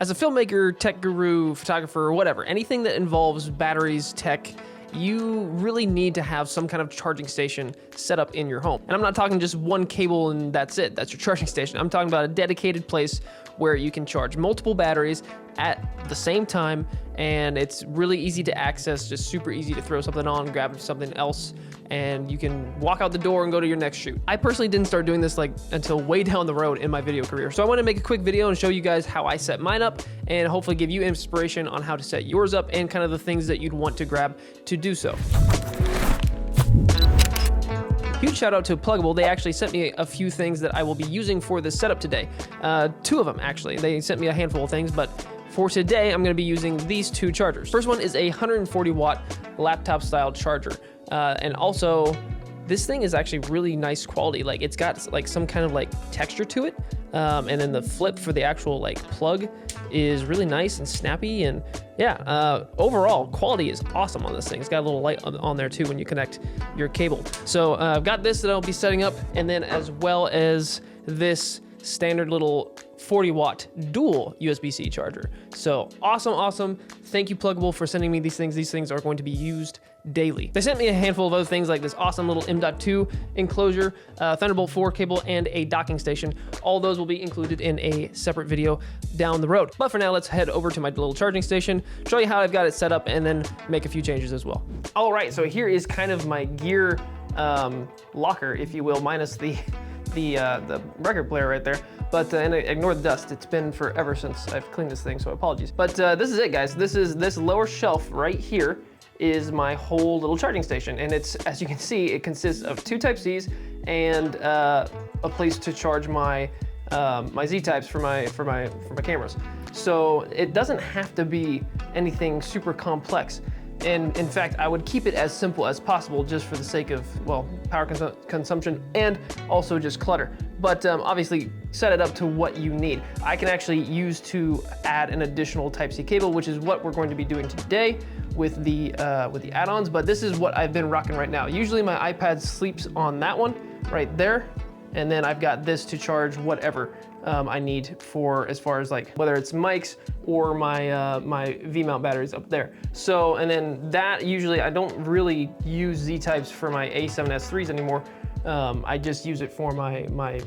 As a filmmaker, tech guru, photographer, whatever, anything that involves batteries, tech, you really need to have some kind of charging station set up in your home. And I'm not talking just one cable and that's it, that's your charging station. I'm talking about a dedicated place where you can charge multiple batteries at the same time, and it's really easy to access, just super easy to throw something on, grab something else, and you can walk out the door and go to your next shoot. I personally didn't start doing this until way down the road in my video career. So I want to make a quick video and show you guys how I set mine up and hopefully give you inspiration on how to set yours up and kind of the things that you'd want to grab to do so. Huge shout out to Plugable. They actually sent me a few things that I will be using for this setup today. Two of them actually. They sent me a handful of things, but for today, I'm gonna be using these two chargers. First one is a 140 watt laptop style charger. And also, this thing is actually really nice quality. Like, it's got like some kind of like texture to it. And then the flip for the actual like plug is really nice and snappy, and yeah, overall quality is awesome on this thing. It's got a little light on there too when you connect your cable. So I've got this that I'll be setting up, and then as well as this standard little 40 watt dual USB-C charger. So awesome. Thank you, Plugable, for sending me these things. These things are going to be used daily. They sent me a handful of other things like this awesome little M.2 enclosure, Thunderbolt 4 cable, and a docking station. All those will be included in a separate video down the road. But for now, let's head over to my little charging station, show you how I've got it set up, and then make a few changes as well. All right, so here is kind of my gear locker, if you will, minus the record player right there. But and ignore the dust. It's been forever since I've cleaned this thing, so apologies. But this is it, guys. This lower shelf right here is my whole little charging station, and it's, as you can see, it consists of two Type-Cs and a place to charge my my Z-types for my cameras. So it doesn't have to be anything super complex. And in fact, I would keep it as simple as possible just for the sake of, well, power consumption and also just clutter. But obviously set it up to what you need. I can actually use to add an additional Type-C cable, which is what we're going to be doing today with the add-ons, but this is what I've been rocking right now. Usually my iPad sleeps on that one right there, and then I've got this to charge whatever I need for, as far as like whether it's mics or my my V-mount batteries up there. So, and then that usually I don't really use Z-types for my A7S IIIs anymore. I just use it for my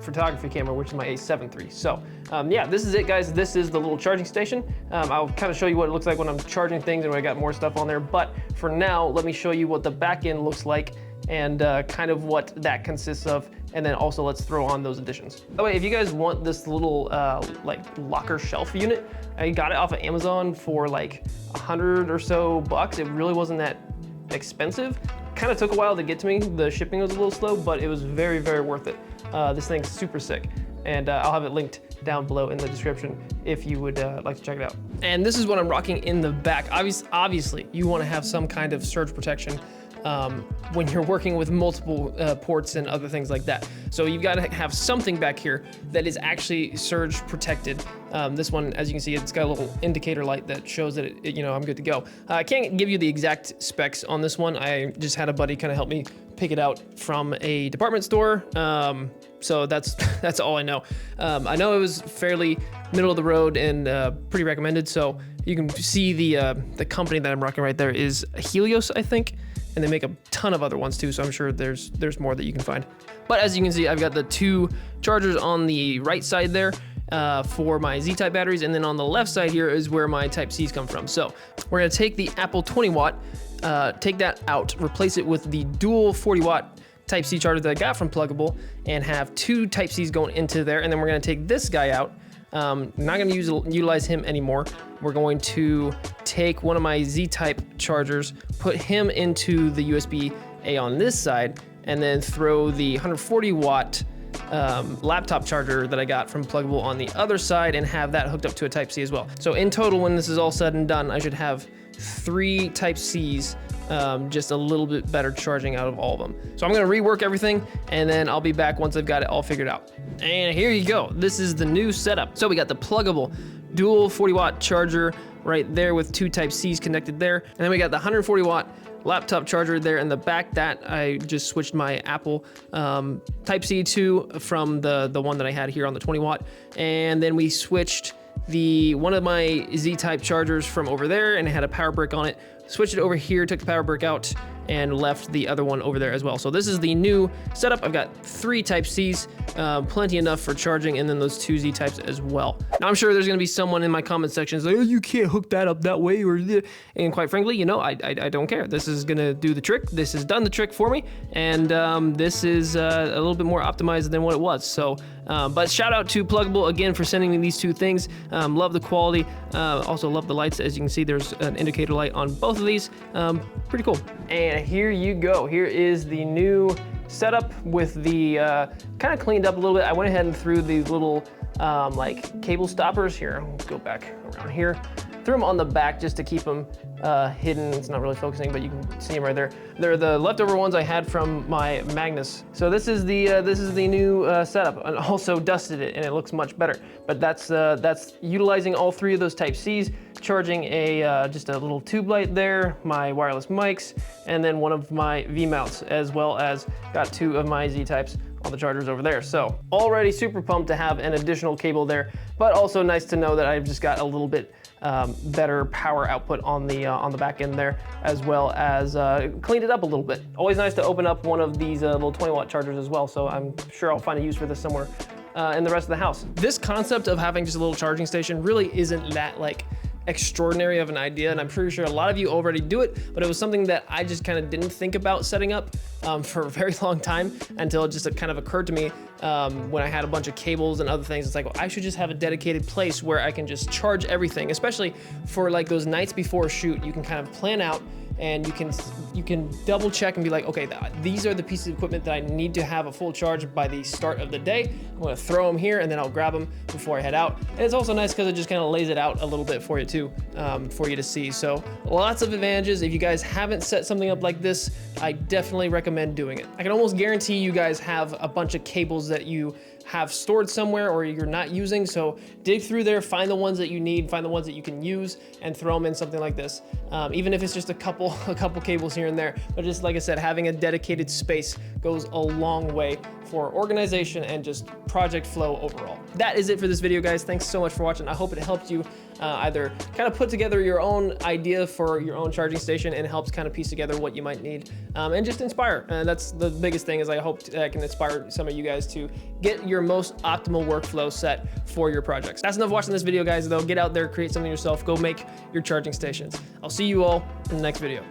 photography camera, which is my A7 III. So yeah, this is it, guys. This is the little charging station. I'll kind of show you what it looks like when I'm charging things and when I got more stuff on there. But for now, let me show you what the back end looks like and kind of what that consists of. And then also let's throw on those additions. By the way, if you guys want this little like locker shelf unit, I got it off of Amazon for like $100 or so bucks. It really wasn't that expensive. Kind of took a while to get to me. The shipping was a little slow, but it was very, very worth it. This thing's super sick. And I'll have it linked down below in the description if you would like to check it out. And this is what I'm rocking in the back. Obviously, you want to have some kind of surge protection when you're working with multiple ports and other things like that. So you've got to have something back here that is actually surge protected. This one, as you can see, it's got a little indicator light that shows that you know, I'm good to go. I can't give you the exact specs on this one. I just had a buddy kind of help me pick it out from a department store. So that's all I know. I know it was fairly middle of the road and pretty recommended. So you can see the company that I'm rocking right there is Helios, I think. And they make a ton of other ones too, so I'm sure there's more that you can find. But as you can see, I've got the two chargers on the right side there for my Z-type batteries, and then on the left side here is where my Type-Cs come from. So we're gonna take the Apple 20 watt, take that out, replace it with the dual 40 watt Type-C charger that I got from Plugable, and have two Type-Cs going into there. And then we're gonna take this guy out. Not gonna utilize him anymore. We're going to take one of my Z-type chargers, put him into the USB-A on this side, and then throw the 140 watt laptop charger that I got from Plugable on the other side and have that hooked up to a Type-C as well. So in total, when this is all said and done, I should have 3 Type-Cs, just a little bit better charging out of all of them. So I'm gonna rework everything, and then I'll be back once I've got it all figured out. And here you go. This is the new setup. So we got the Plugable dual 40 watt charger right there with 2 Type-Cs connected there. And then we got the 140 watt laptop charger there in the back that I just switched my Apple Type-C to from the one that I had here on the 20 watt. And then we switched one of my Z-type chargers from over there, and it had a power brick on it. Switched it over here, took the power brick out, and left the other one over there as well. So this is the new setup. I've got 3 Type-Cs, plenty enough for charging, and then those 2 Z-types as well. Now I'm sure there's gonna be someone in my comment section like, oh, you can't hook that up that way, and quite frankly, you know, I don't care. This is gonna do the trick. This has done the trick for me, and this is a little bit more optimized than what it was. So, but shout out to Plugable again for sending me these 2 things. Love the quality. Also love the lights. As you can see, there's an indicator light on both of these. Pretty cool. And here you go. Here is the new setup with the kind of cleaned up a little bit. I went ahead and threw these little like cable stoppers here. Let's go back around here. Threw them on the back just to keep them hidden. It's not really focusing, but you can see them right there. They're the leftover ones I had from my Magnus. So this is the new setup, and also dusted it, and it looks much better. But that's utilizing all 3 of those Type-Cs, charging a just a little tube light there, my wireless mics, and then one of my V-mounts, as well as got 2 of my Z-types on the chargers over there. So already super pumped to have an additional cable there, but also nice to know that I've just got a little bit better power output on the back end there, as well as cleaned it up a little bit. Always nice to open up one of these little 20-watt chargers as well, so I'm sure I'll find a use for this somewhere in the rest of the house. This concept of having just a little charging station really isn't that like extraordinary of an idea, and I'm pretty sure a lot of you already do it, but it was something that I just kind of didn't think about setting up for a very long time until it just kind of occurred to me when I had a bunch of cables and other things. It's like, well, I should just have a dedicated place where I can just charge everything, especially for like those nights before a shoot. You can kind of plan out, and you can double check and be like, okay, these are the pieces of equipment that I need to have a full charge by the start of the day. I'm gonna throw them here, and then I'll grab them before I head out. And it's also nice because it just kind of lays it out a little bit for you too, for you to see. So lots of advantages. If you guys haven't set something up like this, I definitely recommend doing it. I can almost guarantee you guys have a bunch of cables that you have stored somewhere or you're not using, so dig through there, find the ones that you need, find the ones that you can use, and throw them in something like this. Even if it's just a couple cables here and there, but just like I said, having a dedicated space goes a long way for organization and just project flow overall. That is it for this video, guys. Thanks so much for watching. I hope it helped you either kind of put together your own idea for your own charging station, and helps kind of piece together what you might need, and just inspire. And that's the biggest thing, is I hope I can inspire some of you guys to get your most optimal workflow set for your projects. That's enough watching this video, guys, though. Get out there, create something yourself, go make your charging stations. I'll see you all in the next video.